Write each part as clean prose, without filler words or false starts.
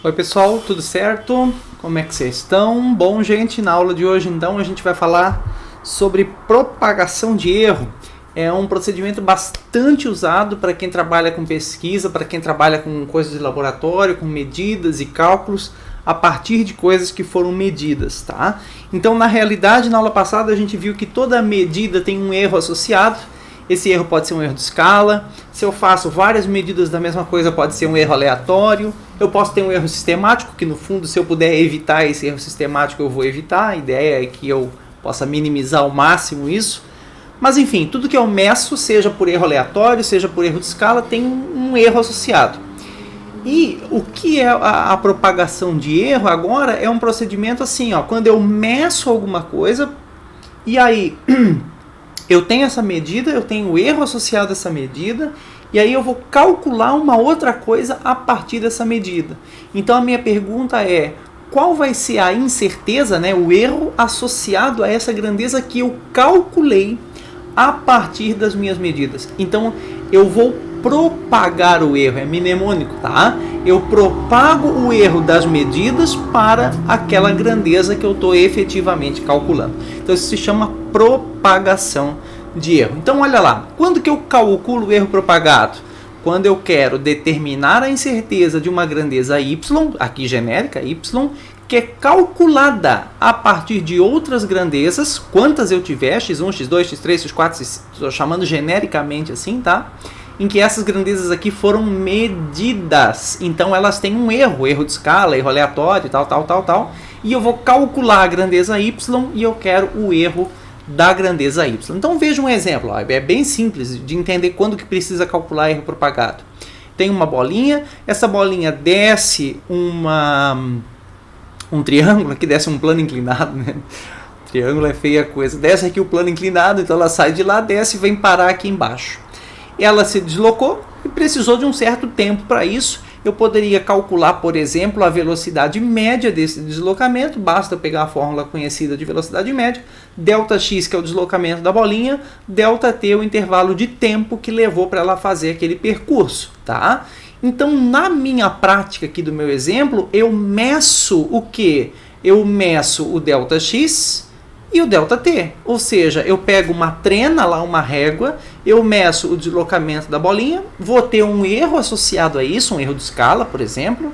Oi pessoal, tudo certo? Como é que vocês estão? Bom, gente, na aula de hoje então a gente vai falar sobre propagação de erro. É um procedimento bastante usado para quem trabalha com pesquisa, para quem trabalha com coisas de laboratório, com medidas e cálculos a partir de coisas que foram medidas, tá? Então, na realidade, na aula passada a gente viu que toda medida tem um erro associado. Esse erro pode ser um erro de escala. Se eu faço várias medidas da mesma coisa, pode ser um erro aleatório. Eu posso ter um erro sistemático, que no fundo, se eu puder evitar esse erro sistemático, eu vou evitar. A ideia é que eu possa minimizar ao máximo isso. Mas enfim, tudo que eu meço, seja por erro aleatório, seja por erro de escala, tem um erro associado. E o que é a propagação de erro agora é um procedimento assim, ó, quando eu meço alguma coisa e aí eu tenho essa medida, eu tenho o erro associado a essa medida, e aí eu vou calcular uma outra coisa a partir dessa medida. Então a minha pergunta é, qual vai ser a incerteza, né, o erro associado a essa grandeza que eu calculei a partir das minhas medidas? Então eu vou propagar o erro, é mnemônico, tá? Eu propago o erro das medidas para aquela grandeza que eu estou efetivamente calculando. Então isso se chama propagação de erro. Então olha lá, quando que eu calculo o erro propagado? Quando eu quero determinar a incerteza de uma grandeza y, aqui genérica, y, que é calculada a partir de outras grandezas, quantas eu tiver, x1, x2, x3, x4, estou chamando genericamente assim, tá? Em que essas grandezas aqui foram medidas. Então elas têm um erro de escala, erro aleatório, tal. E eu vou calcular a grandeza y e eu quero o erro da grandeza y. Então veja um exemplo, ó, é bem simples de entender quando que precisa calcular erro propagado. Tem uma bolinha, essa bolinha desce um triângulo, aqui desce um plano inclinado, né? Triângulo é feia coisa. Desce aqui o plano inclinado, então ela sai de lá, desce e vem parar aqui embaixo. Ela se deslocou e precisou de um certo tempo para isso. Eu poderia calcular, por exemplo, a velocidade média desse deslocamento. Basta eu pegar a fórmula conhecida de velocidade média. Δx, que é o deslocamento da bolinha. Δt, o intervalo de tempo que levou para ela fazer aquele percurso, tá? Então, na minha prática aqui do meu exemplo, eu meço o quê? Eu meço o Δx e o Δt, ou seja, eu pego uma trena, lá uma régua, eu meço o deslocamento da bolinha, vou ter um erro associado a isso, um erro de escala, por exemplo,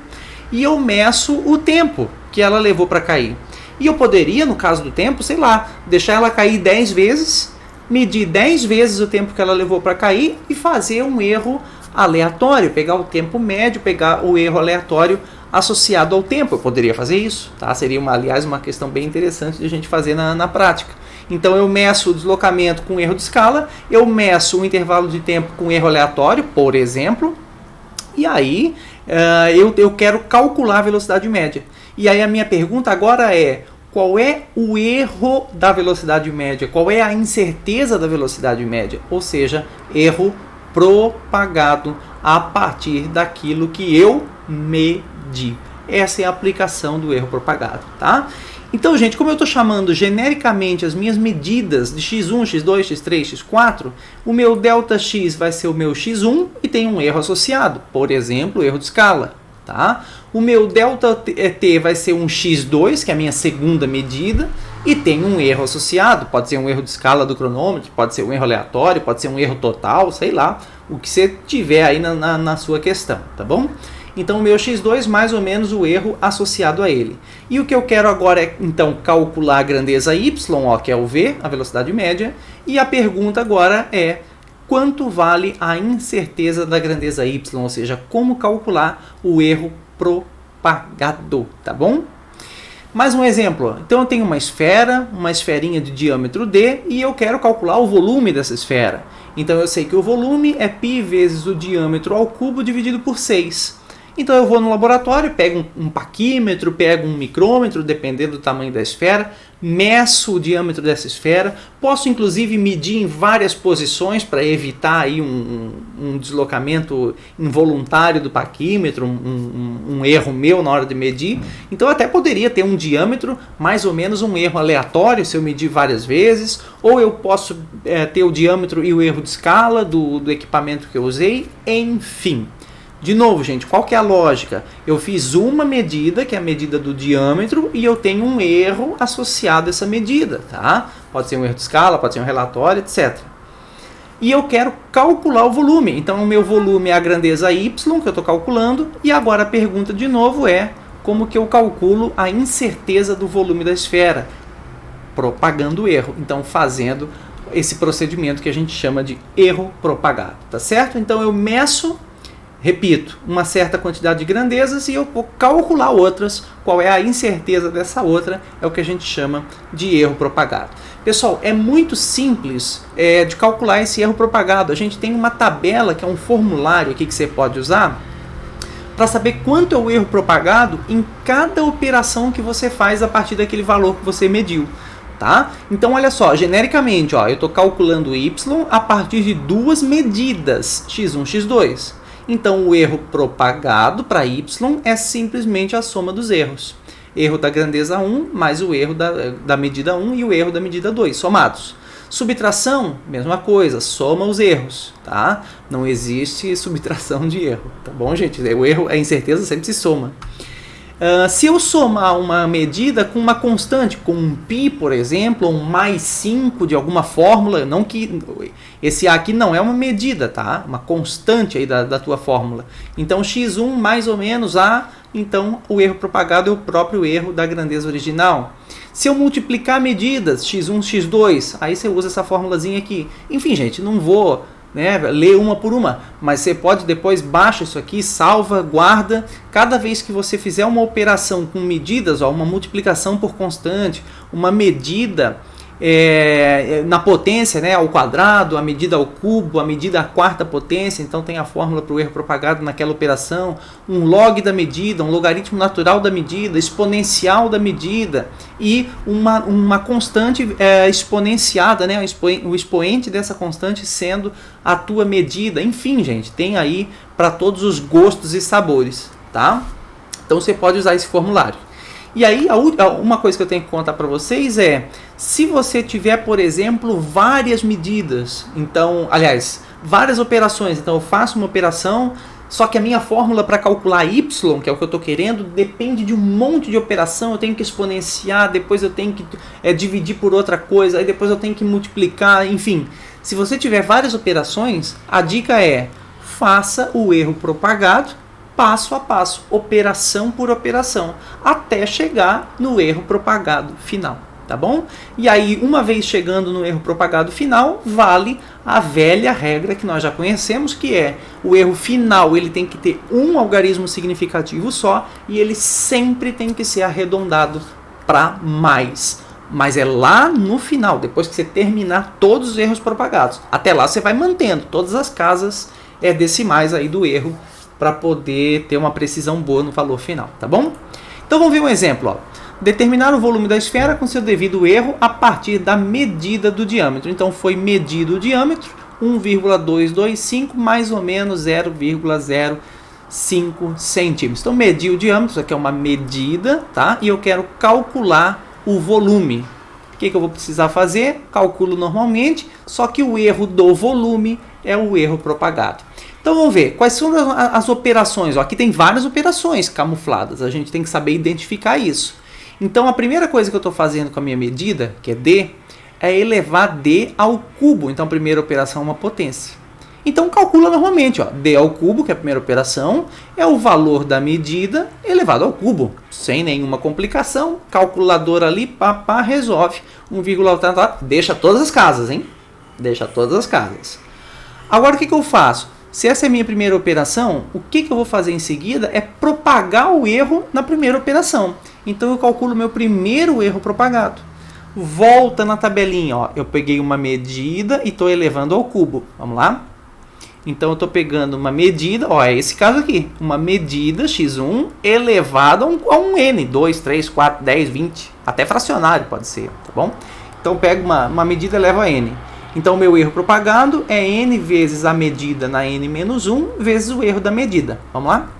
e eu meço o tempo que ela levou para cair. E eu poderia, no caso do tempo, sei lá, deixar ela cair 10 vezes, medir 10 vezes o tempo que ela levou para cair e fazer um erro aleatório, pegar o tempo médio, pegar o erro aleatório associado ao tempo. Eu poderia fazer isso, tá? Seria, aliás, uma questão bem interessante de a gente fazer na prática. Então eu meço o deslocamento com erro de escala, eu meço o intervalo de tempo com erro aleatório, por exemplo, e aí eu quero calcular a velocidade média. E aí a minha pergunta agora é, qual é o erro da velocidade média? Qual é a incerteza da velocidade média? Ou seja, erro propagado a partir daquilo que eu medi. Essa é a aplicação do erro propagado, tá? Então, gente, como eu estou chamando genericamente as minhas medidas de x1, x2, x3, x4, o meu Δx vai ser o meu x1 e tem um erro associado, por exemplo, erro de escala, tá? O meu Δt vai ser um x2, que é a minha segunda medida, e tem um erro associado, pode ser um erro de escala do cronômetro, pode ser um erro aleatório, pode ser um erro total, sei lá, o que você tiver aí na sua questão, tá bom? Então o meu x2 mais ou menos o erro associado a ele. E o que eu quero agora é então calcular a grandeza y, ó, que é o v, a velocidade média, e a pergunta agora é quanto vale a incerteza da grandeza y, ou seja, como calcular o erro propagado, tá bom? Mais um exemplo, então eu tenho uma esfera, uma esferinha de diâmetro d e eu quero calcular o volume dessa esfera. Então eu sei que o volume é π vezes o diâmetro ao cubo dividido por 6. Então eu vou no laboratório, pego um paquímetro, pego um micrômetro, dependendo do tamanho da esfera, meço o diâmetro dessa esfera, posso inclusive medir em várias posições para evitar aí um deslocamento involuntário do paquímetro, um erro meu na hora de medir. Então eu até poderia ter um diâmetro, mais ou menos um erro aleatório se eu medir várias vezes, ou eu posso ter o diâmetro e o erro de escala do equipamento que eu usei, enfim. De novo, gente, qual que é a lógica? Eu fiz uma medida, que é a medida do diâmetro, e eu tenho um erro associado a essa medida, tá? Pode ser um erro de escala, pode ser um relatório, etc. E eu quero calcular o volume. Então, o meu volume é a grandeza y, que eu estou calculando, e agora a pergunta de novo é como que eu calculo a incerteza do volume da esfera? Propagando o erro. Então, fazendo esse procedimento que a gente chama de erro propagado, tá certo? Então, eu meço, repito, uma certa quantidade de grandezas e eu vou calcular outras. Qual é a incerteza dessa outra? É o que a gente chama de erro propagado. Pessoal, é muito simples de calcular esse erro propagado. A gente tem uma tabela, que é um formulário aqui que você pode usar para saber quanto é o erro propagado em cada operação que você faz a partir daquele valor que você mediu. Tá? Então, olha só, genericamente, ó, eu estou calculando y a partir de duas medidas, x1 e x2. Então, o erro propagado para y é simplesmente a soma dos erros. Erro da grandeza 1 mais o erro da medida 1 e o erro da medida 2, somados. Subtração, mesma coisa, soma os erros, tá? Não existe subtração de erro, tá bom, gente? O erro, a incerteza sempre se soma. Se eu somar uma medida com uma constante, com um π, por exemplo, ou um mais 5 de alguma fórmula, não que esse A aqui não é uma medida, tá? Uma constante aí da tua fórmula. Então, x1 mais ou menos A, então o erro propagado é o próprio erro da grandeza original. Se eu multiplicar medidas, x1, x2, aí você usa essa formulazinha aqui. Enfim, gente, não vou ler uma por uma, mas você pode depois baixa isso aqui, salva, guarda. Cada vez que você fizer uma operação com medidas, ó, uma multiplicação por constante, uma medida na potência, ao quadrado, a medida ao cubo, a medida à quarta potência, então tem a fórmula para o erro propagado naquela operação, um log da medida, um logaritmo natural da medida, exponencial da medida e uma constante exponenciada, o expoente dessa constante sendo a tua medida. Enfim, gente, tem aí para todos os gostos e sabores, tá? Então você pode usar esse formulário. E aí, uma coisa que eu tenho que contar para vocês é, se você tiver, por exemplo, várias medidas, então, aliás, várias operações, então eu faço uma operação, só que a minha fórmula para calcular y, que é o que eu estou querendo, depende de um monte de operação, eu tenho que exponenciar, depois eu tenho que dividir por outra coisa, aí depois eu tenho que multiplicar, enfim. Se você tiver várias operações, a dica é, faça o erro propagado, passo a passo, operação por operação, até chegar no erro propagado final, tá bom? E aí, uma vez chegando no erro propagado final, vale a velha regra que nós já conhecemos, que é o erro final, ele tem que ter um algarismo significativo só e ele sempre tem que ser arredondado para mais. Mas é lá no final, depois que você terminar todos os erros propagados. Até lá você vai mantendo todas as casas decimais aí do erro, para poder ter uma precisão boa no valor final, tá bom? Então vamos ver um exemplo, ó. Determinar o volume da esfera com seu devido erro a partir da medida do diâmetro. Então foi medido o diâmetro, 1,225 mais ou menos 0,05 centímetros. Então medi o diâmetro, isso aqui é uma medida, tá? E eu quero calcular o volume. O que eu vou precisar fazer? Calculo normalmente, só que o erro do volume é o erro propagado. Então vamos ver, quais são as operações? Ó, aqui tem várias operações camufladas, a gente tem que saber identificar isso. Então a primeira coisa que eu estou fazendo com a minha medida, que é D, é elevar D ao cubo. Então a primeira operação é uma potência. Então calcula normalmente, ó, D ao cubo, que é a primeira operação, é o valor da medida elevado ao cubo, sem nenhuma complicação. Calculadora ali, resolve. 1,8, deixa todas as casas, hein? Deixa todas as casas. Agora o que eu faço? Se essa é a minha primeira operação, o que eu vou fazer em seguida é propagar o erro na primeira operação. Então eu calculo o meu primeiro erro propagado. Volta na tabelinha, ó. Eu peguei uma medida e estou elevando ao cubo. Vamos lá? Então eu estou pegando uma medida, ó, é esse caso aqui. Uma medida x1 elevada a um n, 2, 3, 4, 10, 20, até fracionário pode ser, tá bom? Então eu pego uma medida e elevo a n. Então, o meu erro propagado é n vezes a medida na n-1 vezes o erro da medida. Vamos lá?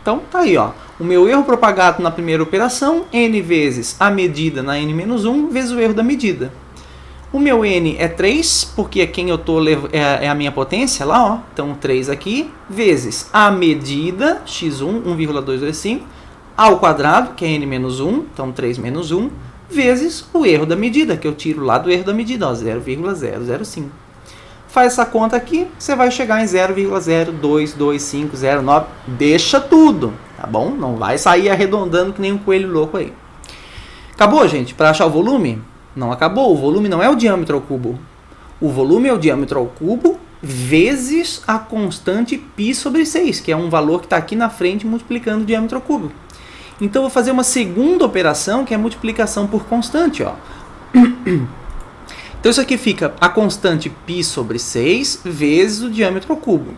Então, tá aí, ó. O meu erro propagado na primeira operação, n vezes a medida na n-1 vezes o erro da medida. O meu n é 3, porque é quem eu tô é a minha potência lá, ó. Então 3 aqui, vezes a medida, x1, 1,225, ao quadrado, que é n menos 1, então 3 menos 1, vezes o erro da medida, que eu tiro lá do erro da medida, ó, 0,005. Faz essa conta aqui, você vai chegar em 0,0222509. Deixa tudo, tá bom? Não vai sair arredondando que nem um coelho louco aí. Acabou, gente? Para achar o volume? Não acabou. O volume não é o diâmetro ao cubo. O volume é o diâmetro ao cubo vezes a constante π sobre 6, que é um valor que está aqui na frente multiplicando o diâmetro ao cubo. Então, eu vou fazer uma segunda operação, que é a multiplicação por constante, ó. Então, isso aqui fica a constante π sobre 6 vezes o diâmetro ao cubo.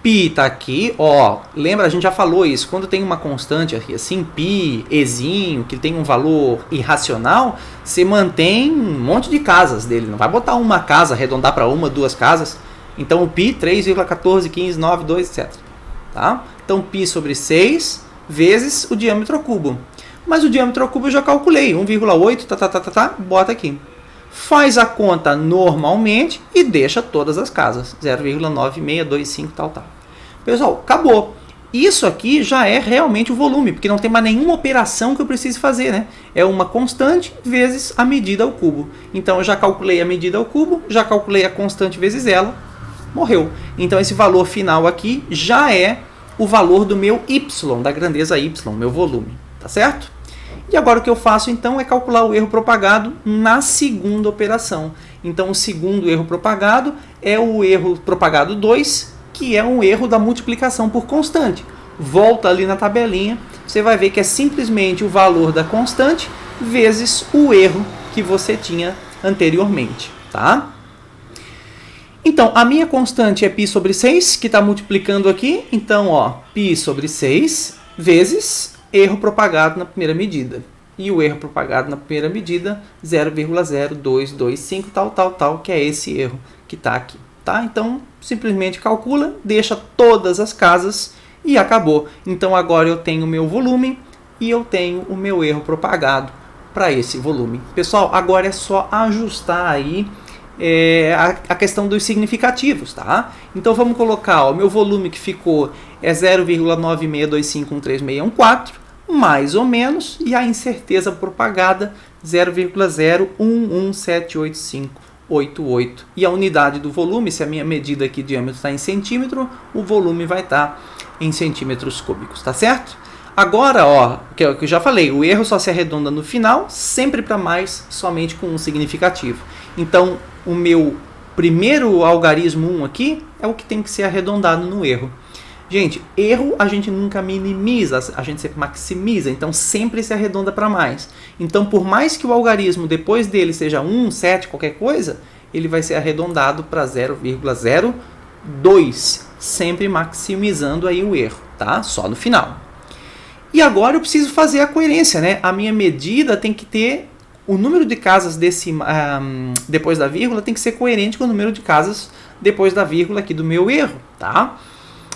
Π está aqui, ó, lembra, a gente já falou isso, quando tem uma constante aqui assim, π, ezinho, que tem um valor irracional, você mantém um monte de casas dele, não vai botar uma casa, arredondar para uma, duas casas. Então, o π, 3,14, 15, 9, 2, etc. Tá? Então, π sobre 6 vezes o diâmetro ao cubo. Mas o diâmetro ao cubo eu já calculei, 1,8, bota aqui. Faz a conta normalmente e deixa todas as casas. 0,9625, tal. Pessoal, acabou. Isso aqui já é realmente o volume, porque não tem mais nenhuma operação que eu precise fazer, né? É uma constante vezes a medida ao cubo. Então, eu já calculei a medida ao cubo, já calculei a constante vezes ela, morreu. Então, esse valor final aqui já é o valor do meu y, da grandeza y, meu volume. Tá certo? E agora o que eu faço então é calcular o erro propagado na segunda operação. Então o segundo erro propagado é o erro propagado 2, que é um erro da multiplicação por constante. Volta ali na tabelinha, você vai ver que é simplesmente o valor da constante vezes o erro que você tinha anteriormente. Tá? Então a minha constante é π sobre 6, que está multiplicando aqui. Então ó, π sobre 6 vezes erro propagado na primeira medida. E o erro propagado na primeira medida, 0,0225, tal, que é esse erro que está aqui. Tá? Então, simplesmente calcula, deixa todas as casas e acabou. Então, agora eu tenho o meu volume e eu tenho o meu erro propagado para esse volume. Pessoal, agora é só ajustar aí a questão dos significativos, tá? Então vamos colocar o meu volume que ficou é 0,96251314, mais ou menos, e a incerteza propagada 0,01178588. E a unidade do volume, se a minha medida aqui de diâmetro está em centímetro, o volume vai estar em centímetros cúbicos, tá certo? Agora, ó, que eu já falei, o erro só se arredonda no final, sempre para mais, somente com um significativo. Então, o meu primeiro algarismo 1 aqui é o que tem que ser arredondado no erro. Gente, erro a gente nunca minimiza, a gente sempre maximiza, então sempre se arredonda para mais. Então, por mais que o algarismo depois dele seja 1, 7, qualquer coisa, ele vai ser arredondado para 0,02, sempre maximizando aí o erro, tá? Só no final. E agora eu preciso fazer a coerência, né? A minha medida tem que ter o número de casas depois da vírgula tem que ser coerente com o número de casas depois da vírgula aqui do meu erro, tá?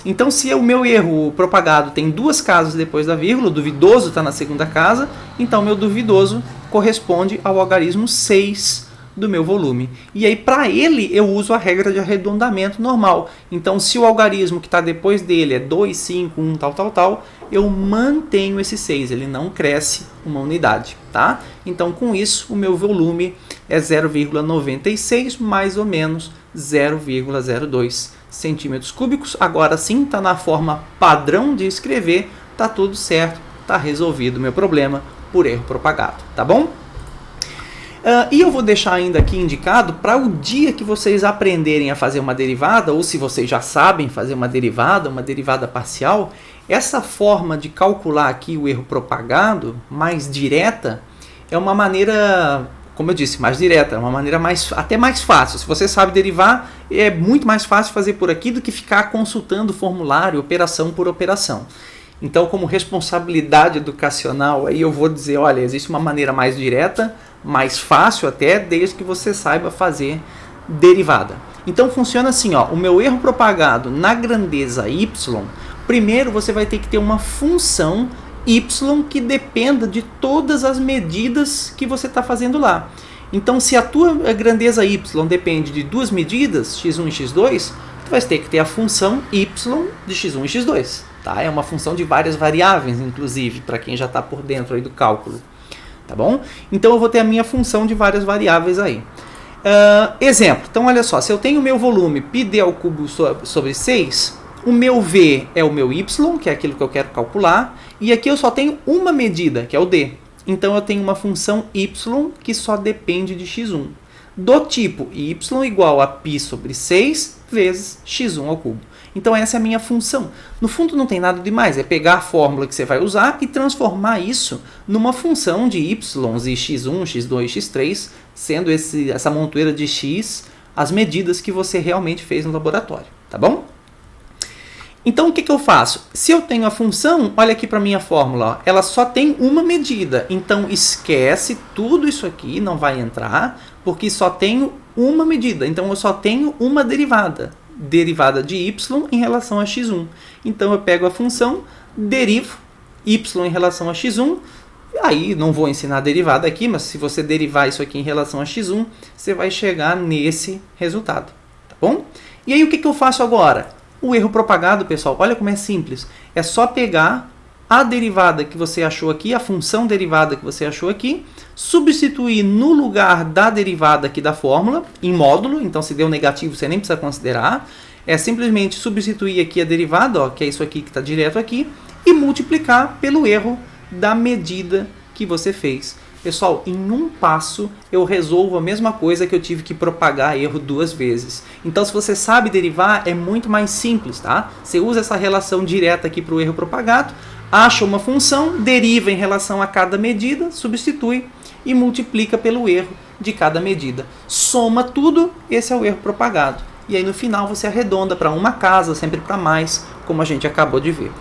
Então, se o meu erro propagado tem duas casas depois da vírgula, o duvidoso está na segunda casa, então meu duvidoso corresponde ao algarismo 6 do meu volume. E aí, para ele, eu uso a regra de arredondamento normal. Então, se o algarismo que está depois dele é 2, 5, 1, tal, eu mantenho esse 6, ele não cresce uma unidade, tá? Então, com isso, o meu volume é 0,96, mais ou menos 0,02 centímetros cúbicos. Agora sim, está na forma padrão de escrever, tá tudo certo, tá resolvido o meu problema por erro propagado, tá bom? E eu vou deixar ainda aqui indicado para o dia que vocês aprenderem a fazer uma derivada, ou se vocês já sabem fazer uma derivada parcial, essa forma de calcular aqui o erro propagado mais direta é uma maneira, como eu disse, mais direta, é uma maneira até mais fácil. Se você sabe derivar, é muito mais fácil fazer por aqui do que ficar consultando o formulário operação por operação. Então, como responsabilidade educacional, aí eu vou dizer, olha, existe uma maneira mais direta, mais fácil até, desde que você saiba fazer derivada. Então, funciona assim, ó, o meu erro propagado na grandeza y, primeiro você vai ter que ter uma função y que dependa de todas as medidas que você está fazendo lá. Então, se a tua grandeza y depende de duas medidas, x1 e x2, tu vai ter que ter a função y de x1 e x2. Tá? É uma função de várias variáveis, inclusive, para quem já está por dentro aí do cálculo. Tá bom? Então, eu vou ter a minha função de várias variáveis aí. Exemplo. Então, olha só. Se eu tenho o meu volume πd ao cubo sobre 6, o meu v é o meu y, que é aquilo que eu quero calcular, e aqui eu só tenho uma medida, que é o d. Então, eu tenho uma função y que só depende de x1. Do tipo y igual a π sobre 6 vezes x1 ao cubo. Então, essa é a minha função. No fundo, não tem nada demais. É pegar a fórmula que você vai usar e transformar isso numa função de y e x1, x2, x3, sendo essa montoeira de x as medidas que você realmente fez no laboratório. Tá bom? Então, o que eu faço? Se eu tenho a função, olha aqui para a minha fórmula, ó, ela só tem uma medida. Então, esquece tudo isso aqui, não vai entrar, porque só tenho uma medida. Então, eu só tenho uma derivada. Derivada de y em relação a x1. Então, eu pego a função, derivo y em relação a x1. Aí, não vou ensinar a derivada aqui, mas se você derivar isso aqui em relação a x1, você vai chegar nesse resultado. Tá bom? E aí, o que eu faço agora? O erro propagado, pessoal, olha como é simples. É só pegar a derivada que você achou aqui, a função derivada que você achou aqui, substituir no lugar da derivada aqui da fórmula, em módulo, então se deu negativo você nem precisa considerar, é simplesmente substituir aqui a derivada, ó, que é isso aqui que está direto aqui, e multiplicar pelo erro da medida que você fez. Pessoal, em um passo eu resolvo a mesma coisa que eu tive que propagar erro duas vezes. Então, se você sabe derivar, é muito mais simples, tá? Você usa essa relação direta aqui para o erro propagado, acha uma função, deriva em relação a cada medida, substitui e multiplica pelo erro de cada medida. Soma tudo, esse é o erro propagado. E aí no final você arredonda para uma casa, sempre para mais, como a gente acabou de ver.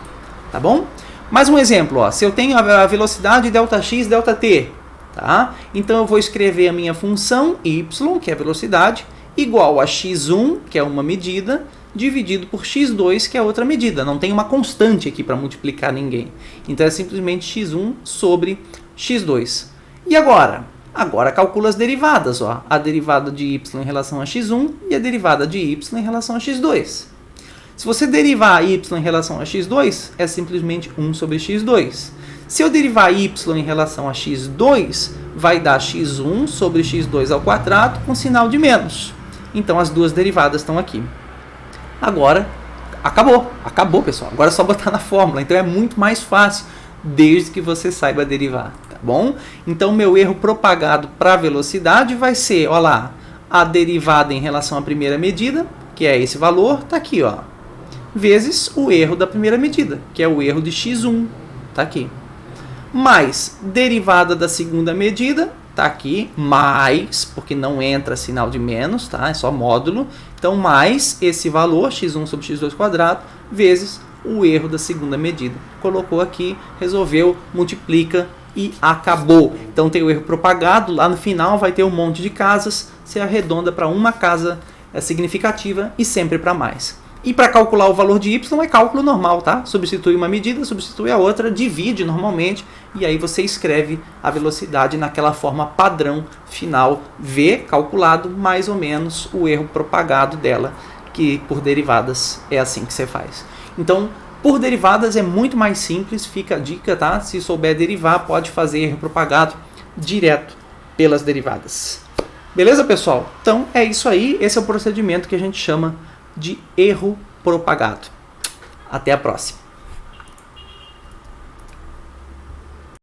Tá bom? Mais um exemplo, ó. Se eu tenho a velocidade Δx, Δt, tá? Então eu vou escrever a minha função y, que é a velocidade, igual a x1, que é uma medida, dividido por x2, que é outra medida. Não tem uma constante aqui para multiplicar ninguém. Então é simplesmente x1 sobre x2. E agora? Agora calcula as derivadas. Ó. A derivada de y em relação a x1 e a derivada de y em relação a x2. Se você derivar y em relação a x2, é simplesmente 1 sobre x2. Se eu derivar y em relação a x2, vai dar x1 sobre x2 ao quadrado com sinal de menos. Então as duas derivadas estão aqui. Agora, acabou pessoal. Agora é só botar na fórmula. Então é muito mais fácil, desde que você saiba derivar. Tá bom? Então meu erro propagado para a velocidade vai ser, olha lá, a derivada em relação à primeira medida, que é esse valor, está aqui, ó, vezes o erro da primeira medida, que é o erro de x1, está aqui. Mais derivada da segunda medida, está aqui, mais, porque não entra sinal de menos, tá? É só módulo. Então, mais esse valor, x1 sobre x2 quadrado, vezes o erro da segunda medida. Colocou aqui, resolveu, multiplica e acabou. Então, tem o erro propagado, lá no final vai ter um monte de casas, você arredonda para uma casa significativa e sempre para mais. E para calcular o valor de y é cálculo normal, tá? Substitui uma medida, substitui a outra, divide normalmente e aí você escreve a velocidade naquela forma padrão final, v calculado mais ou menos o erro propagado dela, que por derivadas é assim que você faz. Então, por derivadas é muito mais simples, fica a dica, tá? Se souber derivar, pode fazer erro propagado direto pelas derivadas. Beleza, pessoal? Então, é isso aí. Esse é o procedimento que a gente chama de erro propagado. Até a próxima.